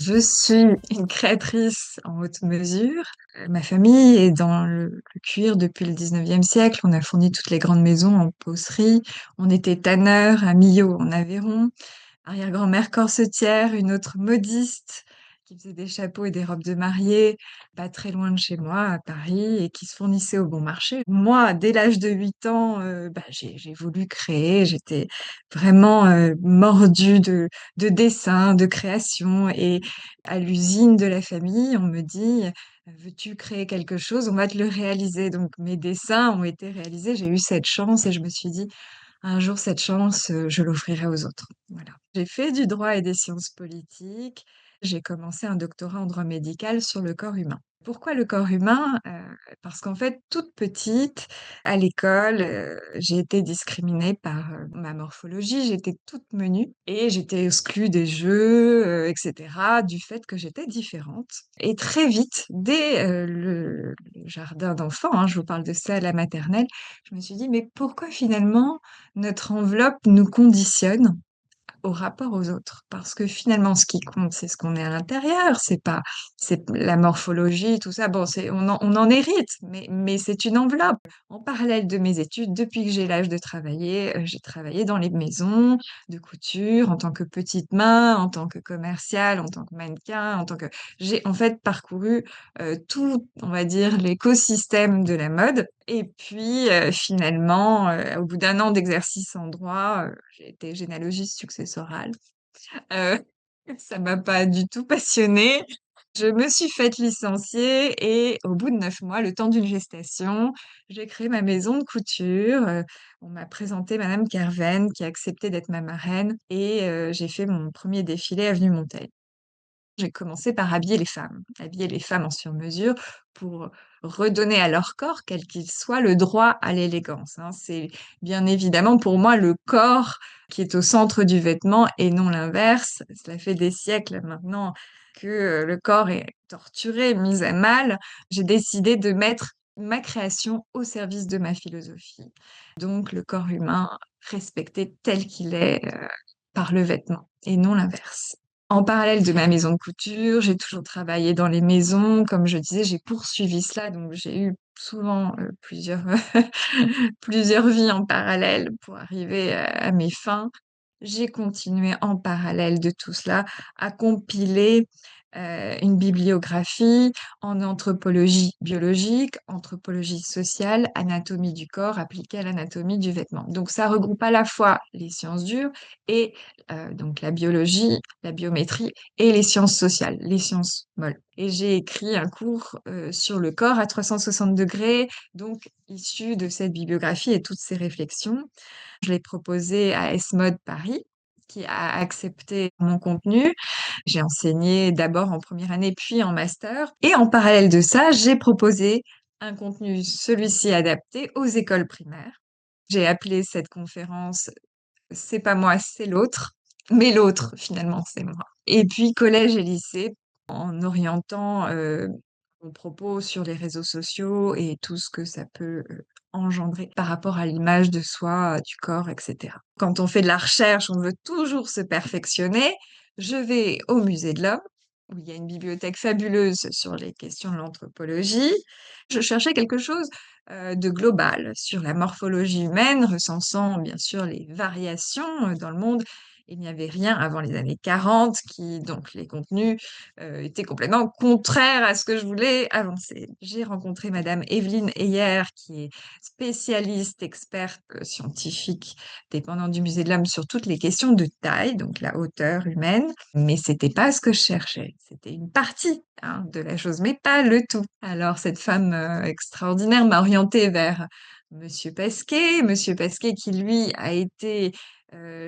Je suis une créatrice en haute mesure. Ma famille est dans le cuir depuis le 19e siècle. On a fourni toutes les grandes maisons en peausserie. On était tanneur à Millau en Aveyron. Arrière-grand-mère corsetière, une autre modiste qui faisait des chapeaux et des robes de mariée, pas très loin de chez moi, à Paris, et qui se fournissait au bon marché. Moi, dès l'âge de 8 ans, j'ai voulu créer. J'étais vraiment mordue de dessin, de création. Et à l'usine de la famille, on me dit, veux-tu créer quelque chose? On va te le réaliser. Donc mes dessins ont été réalisés. J'ai eu cette chance et je me suis dit, un jour, cette chance, je l'offrirai aux autres. Voilà. J'ai fait du droit et des sciences politiques. J'ai commencé un doctorat en droit médical sur le corps humain. Pourquoi le corps humain? Parce qu'en fait, toute petite, à l'école, j'ai été discriminée par, ma morphologie. J'étais toute menue et j'étais exclue des jeux, et cetera, du fait que j'étais différente. Et très vite, dès, le jardin d'enfants, hein, je vous parle de ça à la maternelle, je me suis dit: «Mais pourquoi finalement notre enveloppe nous conditionne au rapport aux autres?» Parce que finalement, ce qui compte, c'est ce qu'on est à l'intérieur, c'est la morphologie, tout ça. Bon, on en hérite, mais c'est une enveloppe. En parallèle de mes études, depuis que j'ai l'âge de travailler, j'ai travaillé dans les maisons de couture, en tant que petite main, en tant que commerciale, en tant que mannequin, j'ai en fait parcouru, tout, on va dire, l'écosystème de la mode. Et puis, finalement, au bout d'un an d'exercice en droit, j'ai été généalogiste successorale. Heu, Ça m'a pas du tout passionnée. Je me suis faite licencier et au bout de 9 mois, le temps d'une gestation, j'ai créé ma maison de couture. On m'a présenté madame Kerven qui a accepté d'être ma marraine et j'ai fait mon premier défilé avenue Montaigne. J'ai commencé par habiller les femmes en sur-mesure pour redonner à leur corps, quel qu'il soit, le droit à l'élégance, hein. C'est bien évidemment pour moi le corps qui est au centre du vêtement et non l'inverse. Cela fait des siècles maintenant que le corps est torturé, mis à mal. J'ai décidé de mettre ma création au service de ma philosophie. Donc le corps humain respecté tel qu'il est par le vêtement et non l'inverse. En parallèle de ma maison de couture, j'ai toujours travaillé dans les maisons. Comme je disais, j'ai poursuivi cela, donc j'ai eu souvent plusieurs, plusieurs vies en parallèle pour arriver à mes fins. J'ai continué en parallèle de tout cela à compiler une bibliographie en anthropologie biologique, anthropologie sociale, anatomie du corps appliquée à l'anatomie du vêtement. Donc ça regroupe à la fois les sciences dures et donc la biologie, la biométrie et les sciences sociales, les sciences molles. Et j'ai écrit un cours sur le corps à 360 degrés, donc issu de cette bibliographie et toutes ces réflexions. Je l'ai proposé à S-Mode Paris, qui a accepté mon contenu. J'ai enseigné d'abord en première année, puis en master. Et en parallèle de ça, j'ai proposé un contenu, celui-ci adapté, aux écoles primaires. J'ai appelé cette conférence c'est pas moi, c'est l'autre. Mais l'autre, finalement, c'est moi. Et puis collège et lycée, en orientant mon propos sur les réseaux sociaux et tout ce que ça peut engendrer par rapport à l'image de soi, du corps, etc. Quand on fait de la recherche, on veut toujours se perfectionner. Je vais au musée de l'Homme, où il y a une bibliothèque fabuleuse sur les questions de l'anthropologie. Je cherchais quelque chose de global sur la morphologie humaine, recensant bien sûr les variations dans le monde. Il n'y avait rien avant les années 40 donc les contenus étaient complètement contraires à ce que je voulais avancer. J'ai rencontré Madame Evelyne Heyer, qui est spécialiste, experte scientifique, dépendante du Musée de l'Homme sur toutes les questions de taille, donc la hauteur humaine. Mais c'était pas ce que je cherchais. C'était une partie de la chose, mais pas le tout. Alors cette femme extraordinaire m'a orientée vers Monsieur Pesquet qui lui a été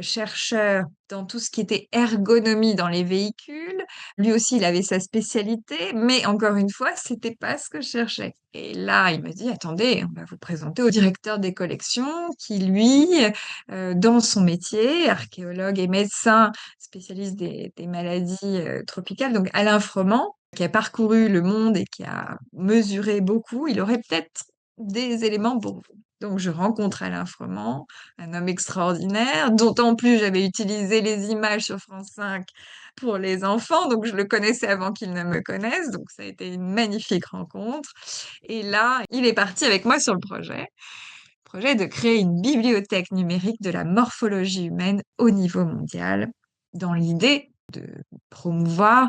chercheur dans tout ce qui était ergonomie dans les véhicules. Lui aussi, il avait sa spécialité, mais encore une fois, c'était pas ce que je cherchais. Et là, il m'a dit, attendez, on va vous présenter au directeur des collections qui, lui, dans son métier, archéologue et médecin spécialiste des maladies tropicales, donc Alain Froment, qui a parcouru le monde et qui a mesuré beaucoup, il aurait peut-être des éléments pour vous. Donc, je rencontre Alain Froment, un homme extraordinaire, dont en plus j'avais utilisé les images sur France 5 pour les enfants. Donc, je le connaissais avant qu'il ne me connaisse. Donc, ça a été une magnifique rencontre. Et là, il est parti avec moi sur le projet de créer une bibliothèque numérique de la morphologie humaine au niveau mondial, dans l'idée de promouvoir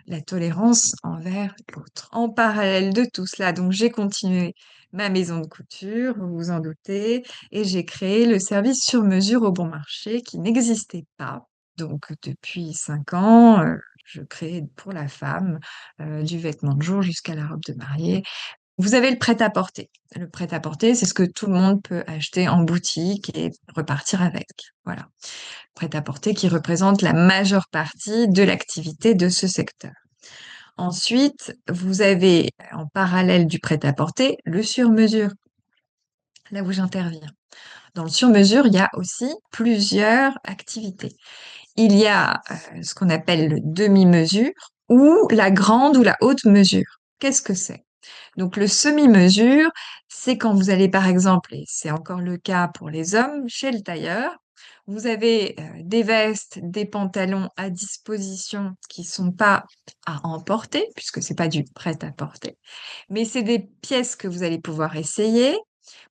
la tolérance envers l'autre. En parallèle de tout cela, donc j'ai continué ma maison de couture, vous vous en doutez, et j'ai créé le service sur mesure au bon marché qui n'existait pas. Donc depuis 5 ans, je crée pour la femme du vêtement de jour jusqu'à la robe de mariée. Vous avez le prêt-à-porter. Le prêt-à-porter, c'est ce que tout le monde peut acheter en boutique et repartir avec. Voilà. Prêt-à-porter qui représente la majeure partie de l'activité de ce secteur. Ensuite, vous avez en parallèle du prêt-à-porter le sur-mesure, là où j'interviens. Dans le sur-mesure, il y a aussi plusieurs activités. Il y a ce qu'on appelle le demi-mesure ou la grande ou la haute mesure. Qu'est-ce que c'est? Donc le semi-mesure, c'est quand vous allez par exemple, et c'est encore le cas pour les hommes, chez le tailleur, vous avez des vestes, des pantalons à disposition qui sont pas à emporter, puisque c'est pas du prêt-à-porter, mais c'est des pièces que vous allez pouvoir essayer.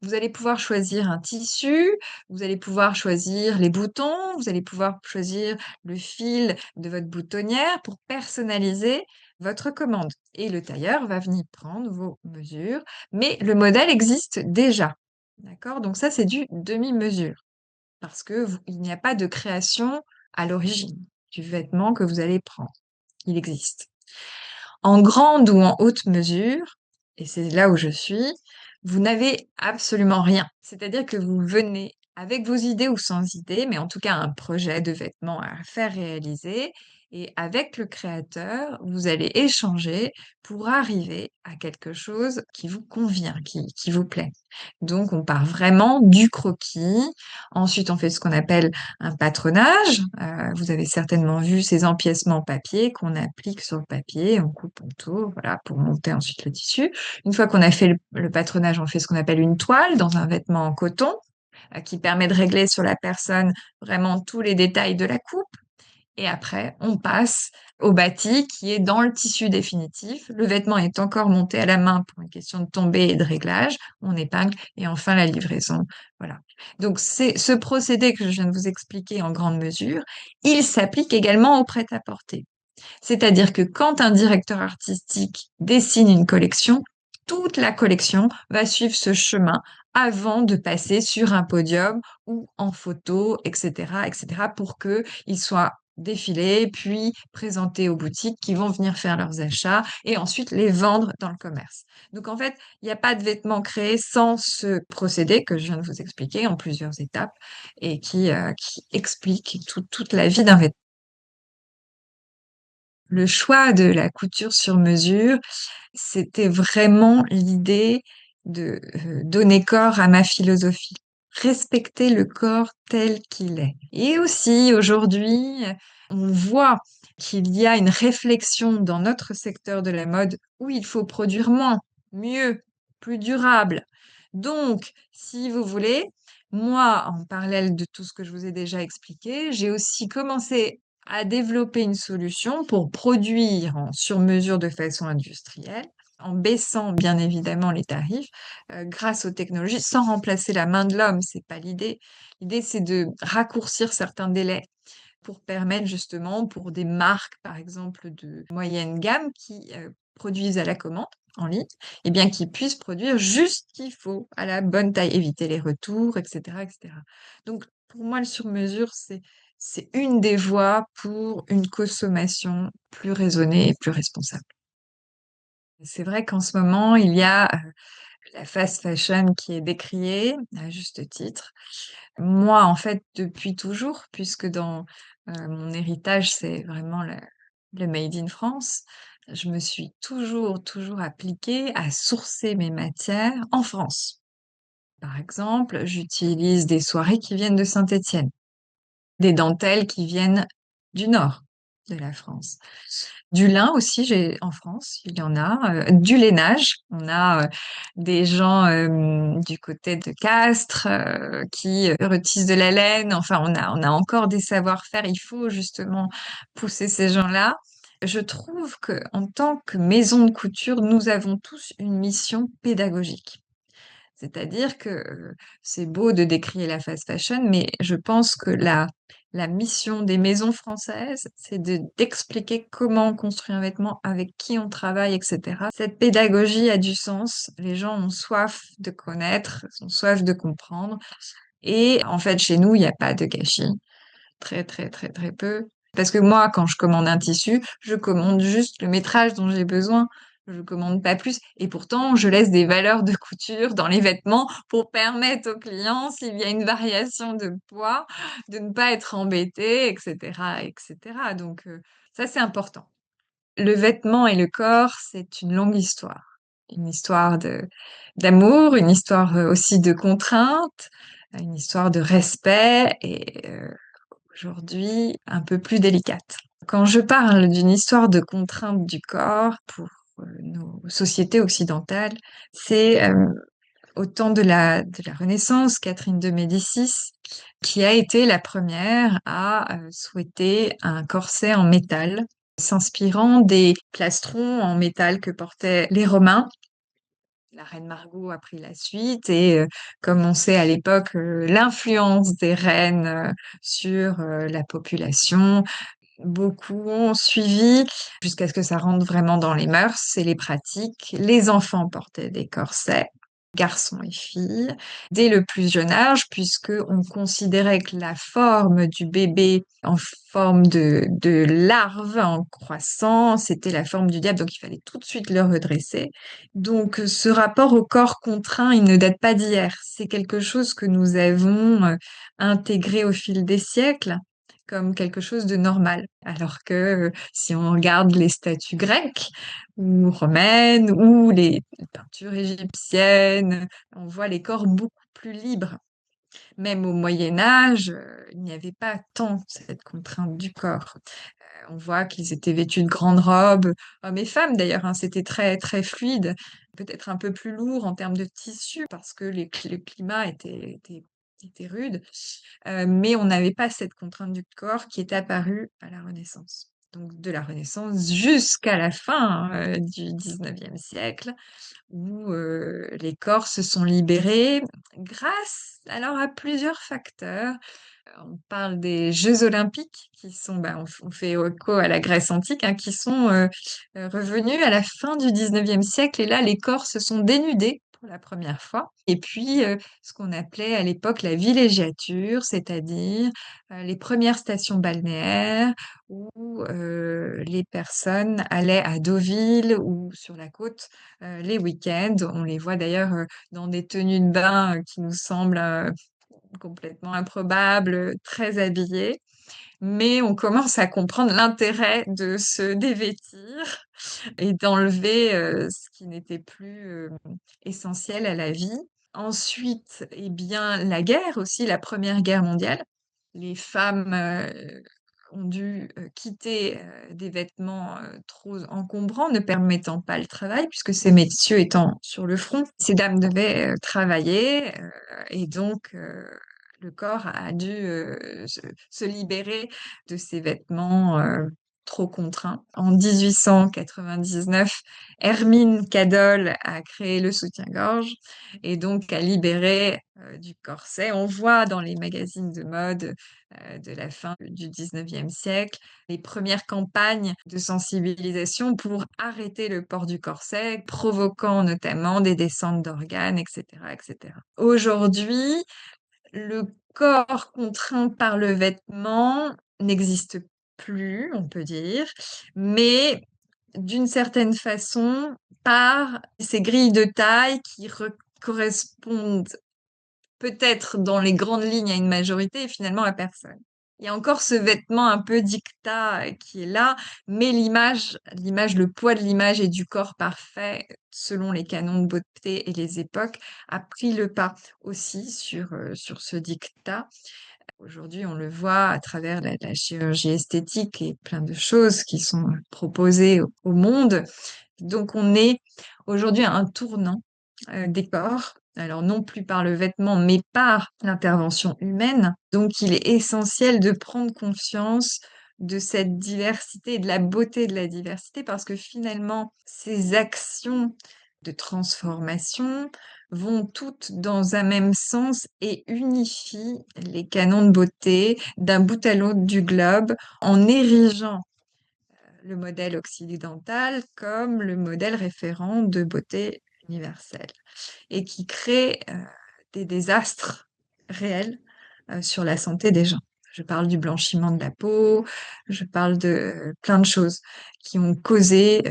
Vous allez pouvoir choisir un tissu, vous allez pouvoir choisir les boutons, vous allez pouvoir choisir le fil de votre boutonnière pour personnaliser votre commande. Et le tailleur va venir prendre vos mesures, mais le modèle existe déjà. D'accord? Donc ça, c'est du demi-mesure, parce que il n'y a pas de création à l'origine du vêtement que vous allez prendre. Il existe. En grande ou en haute mesure, et c'est là où je suis, vous n'avez absolument rien. C'est-à-dire que vous venez avec vos idées ou sans idées, mais en tout cas un projet de vêtement à faire réaliser. Et avec le créateur, vous allez échanger pour arriver à quelque chose qui vous convient, qui vous plaît. Donc, on part vraiment du croquis. Ensuite, on fait ce qu'on appelle un patronage. Vous avez certainement vu ces empiècements papier qu'on applique sur le papier, on coupe, on tourne, voilà, pour monter ensuite le tissu. Une fois qu'on a fait le patronage, on fait ce qu'on appelle une toile dans un vêtement en coton, qui permet de régler sur la personne vraiment tous les détails de la coupe. Et après, on passe au bâti qui est dans le tissu définitif. Le vêtement est encore monté à la main pour une question de tombée et de réglage. On épingle et enfin la livraison. Voilà. Donc, c'est ce procédé que je viens de vous expliquer en grande mesure. Il s'applique également au prêt-à-porter. C'est-à-dire que quand un directeur artistique dessine une collection, toute la collection va suivre ce chemin avant de passer sur un podium ou en photo, etc., etc., pour que il soit défilé, puis présenté aux boutiques qui vont venir faire leurs achats et ensuite les vendre dans le commerce. Donc en fait, il n'y a pas de vêtements créés sans ce procédé que je viens de vous expliquer en plusieurs étapes et qui explique toute la vie d'un vêtement. Le choix de la couture sur mesure, c'était vraiment l'idée de donner corps à ma philosophie. Respecter le corps tel qu'il est. Et aussi, aujourd'hui, on voit qu'il y a une réflexion dans notre secteur de la mode où il faut produire moins, mieux, plus durable. Donc, si vous voulez, moi, en parallèle de tout ce que je vous ai déjà expliqué, j'ai aussi commencé à développer une solution pour produire en sur-mesure de façon industrielle, en baissant bien évidemment les tarifs, grâce aux technologies, sans remplacer la main de l'homme, c'est pas l'idée. L'idée, c'est de raccourcir certains délais pour permettre justement pour des marques, par exemple, de moyenne gamme qui, produisent à la commande en ligne, et bien qu'ils puissent produire juste ce qu'il faut, à la bonne taille, éviter les retours, et cetera, et cetera. Donc pour moi, le sur-mesure, c'est une des voies pour une consommation plus raisonnée et plus responsable. C'est vrai qu'en ce moment, il y a, la fast fashion qui est décriée, à juste titre. Moi, en fait, depuis toujours, puisque dans mon héritage, c'est vraiment le made in France, je me suis toujours appliquée à sourcer mes matières en France. Par exemple, j'utilise des soirées qui viennent de Saint-Étienne, des dentelles qui viennent du Nord. de la France. Du lin aussi, en France, il y en a. Du lainage, on a des gens du côté de Castres qui retissent de la laine. Enfin, on a encore des savoir-faire. Il faut justement pousser ces gens-là. Je trouve que en tant que maison de couture, nous avons tous une mission pédagogique. C'est-à-dire que c'est beau de décrier la fast fashion, mais je pense que la mission des maisons françaises, c'est d'expliquer comment on construit un vêtement, avec qui on travaille, etc. Cette pédagogie a du sens. Les gens ont soif de connaître, ont soif de comprendre. Et en fait, chez nous, il n'y a pas de gâchis. Très, très, très, très peu. Parce que moi, quand je commande un tissu, je commande juste le métrage dont j'ai besoin. Je commande pas plus. Et pourtant, je laisse des valeurs de couture dans les vêtements pour permettre aux clients, s'il y a une variation de poids, de ne pas être embêté, etc., etc. Donc, ça, c'est important. Le vêtement et le corps, c'est une longue histoire. Une histoire d'amour, une histoire aussi de contrainte, une histoire de respect et aujourd'hui un peu plus délicate. Quand je parle d'une histoire de contrainte du corps pour nos sociétés occidentales, c'est au temps de la Renaissance, Catherine de Médicis, qui a été la première à souhaiter un corset en métal, s'inspirant des plastrons en métal que portaient les Romains. La reine Margot a pris la suite et comme on sait à l'époque l'influence des reines sur la population, beaucoup ont suivi jusqu'à ce que ça rentre vraiment dans les mœurs et les pratiques. Les enfants portaient des corsets, garçons et filles, dès le plus jeune âge, puisque on considérait que la forme du bébé en forme de larve en croissant, c'était la forme du diable, donc il fallait tout de suite le redresser. Donc ce rapport au corps contraint, il ne date pas d'hier. C'est quelque chose que nous avons intégré au fil des siècles comme quelque chose de normal. Alors que si on regarde les statues grecques ou romaines ou les peintures égyptiennes, on voit les corps beaucoup plus libres. Même au Moyen Âge, il n'y avait pas tant cette contrainte du corps. On voit qu'ils étaient vêtus de grandes robes, hommes et femmes d'ailleurs, hein, c'était très très fluide, peut-être un peu plus lourd en termes de tissu parce que le climat était rude, mais on n'avait pas cette contrainte du corps qui est apparue à la Renaissance. Donc de la Renaissance jusqu'à la fin du 19e siècle, où les corps se sont libérés grâce alors à plusieurs facteurs. On parle des Jeux olympiques qui sont, on fait écho à la Grèce antique, hein, qui sont revenus à la fin du 19e siècle. Et là, les corps se sont dénudés pour la première fois. Et puis, ce qu'on appelait à l'époque la villégiature, c'est-à-dire les premières stations balnéaires où les personnes allaient à Deauville ou sur la côte les week-ends. On les voit d'ailleurs dans des tenues de bain qui nous semblent complètement improbable, très habillé, mais on commence à comprendre l'intérêt de se dévêtir et d'enlever ce qui n'était plus essentiel à la vie. Ensuite, eh bien, la guerre aussi, la Première Guerre mondiale. Les femmes ont dû quitter des vêtements trop encombrants, ne permettant pas le travail, puisque ces messieurs étant sur le front, ces dames devaient travailler, et donc le corps a dû se libérer de ces vêtements trop contraints. En 1899, Hermine Cadol a créé le soutien-gorge et donc a libéré du corset. On voit dans les magazines de mode de la fin du 19e siècle les premières campagnes de sensibilisation pour arrêter le port du corset, provoquant notamment des descentes d'organes, etc., etc. Aujourd'hui, le corps contraint par le vêtement n'existe plus, on peut dire, mais d'une certaine façon, par ces grilles de taille qui correspondent peut-être dans les grandes lignes à une majorité et finalement à personne. Il y a encore ce vêtement un peu dictat qui est là, mais l'image, le poids de l'image et du corps parfait, selon les canons de beauté et les époques, a pris le pas aussi sur ce dictat. Aujourd'hui, on le voit à travers la chirurgie esthétique et plein de choses qui sont proposées au monde. Donc, on est aujourd'hui à un tournant des corps. Alors, non plus par le vêtement, mais par l'intervention humaine. Donc, il est essentiel de prendre conscience de cette diversité et de la beauté de la diversité parce que finalement, ces actions de transformation vont toutes dans un même sens et unifient les canons de beauté d'un bout à l'autre du globe en érigeant le modèle occidental comme le modèle référent de beauté universelle et qui crée des désastres réels sur la santé des gens. Je parle du blanchiment de la peau, je parle de plein de choses qui ont causé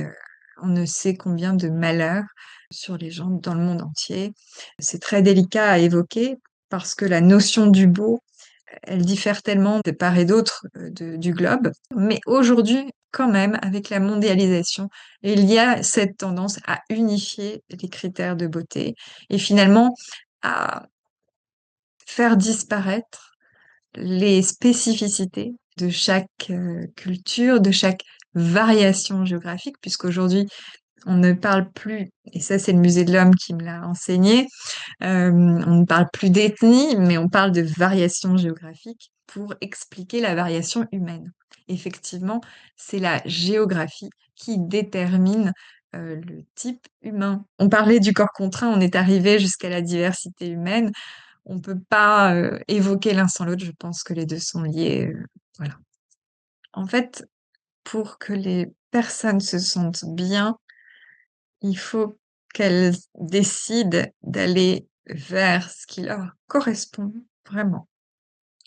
on ne sait combien de malheurs sur les gens dans le monde entier. C'est très délicat à évoquer parce que la notion du beau elle diffère tellement de part et d'autre du globe. Mais aujourd'hui, quand même, avec la mondialisation, il y a cette tendance à unifier les critères de beauté et finalement à faire disparaître les spécificités de chaque culture, de chaque variation géographique, puisqu'aujourd'hui, on ne parle plus, et ça c'est le Musée de l'Homme qui me l'a enseigné, on ne parle plus d'ethnie, mais on parle de variation géographique pour expliquer la variation humaine. Effectivement, c'est la géographie qui détermine le type humain. On parlait du corps contraint, on est arrivé jusqu'à la diversité humaine. On ne peut pas évoquer l'un sans l'autre. Je pense que les deux sont liés. Voilà. En fait, pour que les personnes se sentent bien, il faut qu'elles décident d'aller vers ce qui leur correspond vraiment.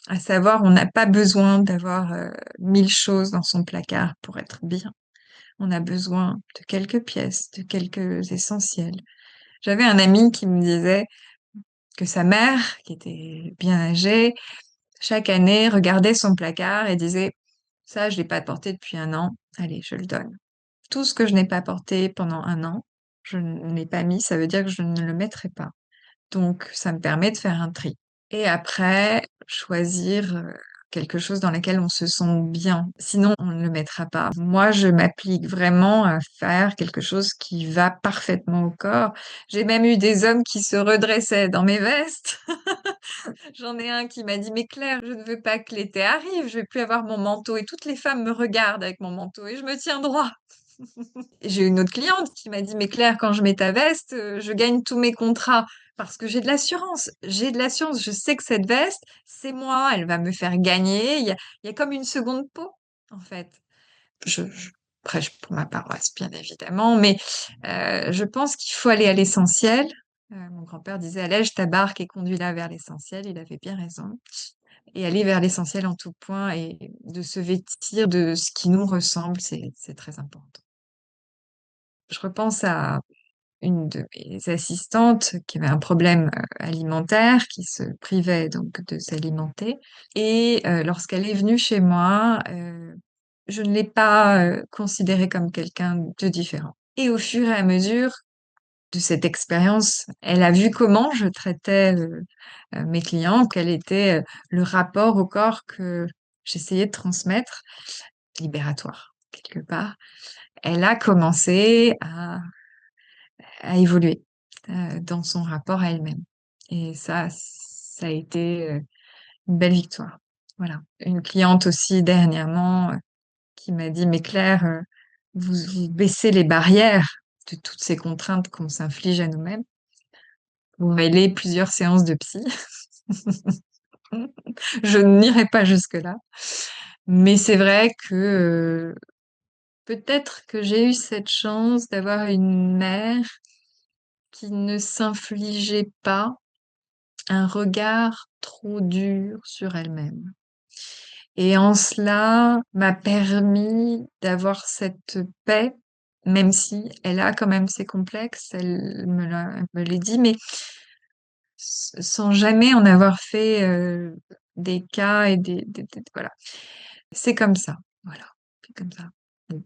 À savoir, on n'a pas besoin d'avoir 1000 choses dans son placard pour être bien. On a besoin de quelques pièces, de quelques essentiels. J'avais un ami qui me disait que sa mère, qui était bien âgée, chaque année regardait son placard et disait, ça, je l'ai pas porté depuis un an. Allez, je le donne. Tout ce que je n'ai pas porté pendant un an, je ne l'ai pas mis, ça veut dire que je ne le mettrai pas. Donc, ça me permet de faire un tri. Et après, choisir quelque chose dans lequel on se sent bien. Sinon, on ne le mettra pas. Moi, je m'applique vraiment à faire quelque chose qui va parfaitement au corps. J'ai même eu des hommes qui se redressaient dans mes vestes. J'en ai un qui m'a dit, mais Claire, je ne veux pas que l'été arrive, je vais plus avoir mon manteau et toutes les femmes me regardent avec mon manteau et je me tiens droit. J'ai une autre cliente qui m'a dit, mais Claire, quand je mets ta veste, je gagne tous mes contrats parce que j'ai de l'assurance. J'ai de l'assurance. Je sais que cette veste, c'est moi. Elle va me faire gagner. Il y a comme une seconde peau, en fait. Je prêche pour ma paroisse, bien évidemment, mais je pense qu'il faut aller à l'essentiel. Mon grand-père disait, allège ta barque et conduis-la vers l'essentiel. Il avait bien raison. Et aller vers l'essentiel en tout point et de se vêtir de ce qui nous ressemble, c'est très important. Je repense à une de mes assistantes qui avait un problème alimentaire, qui se privait donc de s'alimenter. Et lorsqu'elle est venue chez moi, je ne l'ai pas considérée comme quelqu'un de différent. Et au fur et à mesure de cette expérience, elle a vu comment je traitais mes clients, quel était le rapport au corps que j'essayais de transmettre, libératoire quelque part. Elle a commencé à évoluer dans son rapport à elle-même. Et ça a été une belle victoire. Voilà. Une cliente aussi dernièrement qui m'a dit, mais Claire, vous baissez les barrières de toutes ces contraintes qu'on s'inflige à nous-mêmes. Vous mêlez plusieurs séances de psy. Je n'irai pas jusque-là. Mais c'est vrai que peut-être que j'ai eu cette chance d'avoir une mère qui ne s'infligeait pas un regard trop dur sur elle-même. Et en cela m'a permis d'avoir cette paix, même si elle a quand même ses complexes, elle me l'est dit, mais sans jamais en avoir fait des cas et voilà. C'est comme ça, voilà. C'est comme ça. Bon.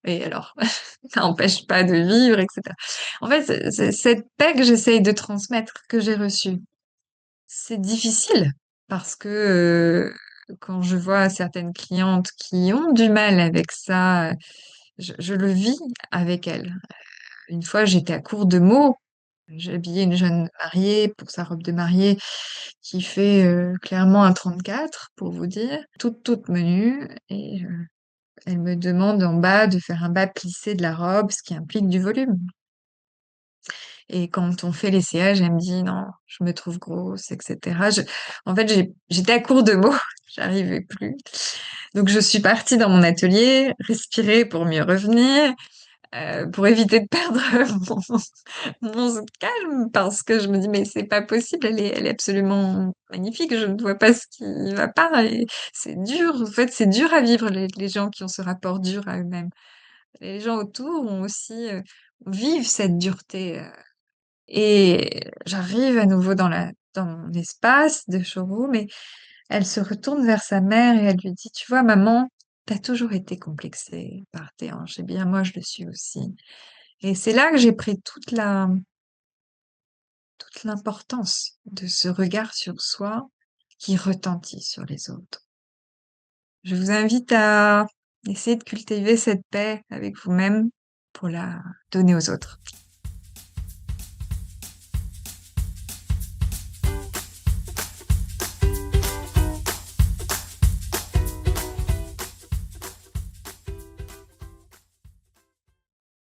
Et alors, ça n'empêche pas de vivre, etc. En fait, c'est cette paix que j'essaye de transmettre, que j'ai reçue. C'est difficile parce que quand je vois certaines clientes qui ont du mal avec ça, je le vis avec elles. Une fois, j'étais à court de mots. J'ai habillé une jeune mariée pour sa robe de mariée qui fait clairement un 34, pour vous dire, toute menue. Et elle me demande en bas de faire un bas plissé de la robe, ce qui implique du volume. Et quand on fait l'essayage, elle me dit non, je me trouve grosse, etc. En fait, j'étais à court de mots, j'arrivais plus. Donc je suis partie dans mon atelier, respirer pour mieux revenir, pour éviter de perdre mon calme, parce que je me dis mais c'est pas possible, elle est absolument magnifique, je ne vois pas ce qui va pas. Et c'est dur, en fait, c'est dur à vivre les gens qui ont ce rapport dur à eux-mêmes. Les gens autour ont aussi vivent cette dureté. Et j'arrive à nouveau dans mon espace de showroom et elle se retourne vers sa mère et elle lui dit, tu vois, maman, t'as toujours été complexée par tes hanches. Eh bien, moi, je le suis aussi. Et c'est là que j'ai pris toute l'importance de ce regard sur soi qui retentit sur les autres. Je vous invite à essayer de cultiver cette paix avec vous-même pour la donner aux autres.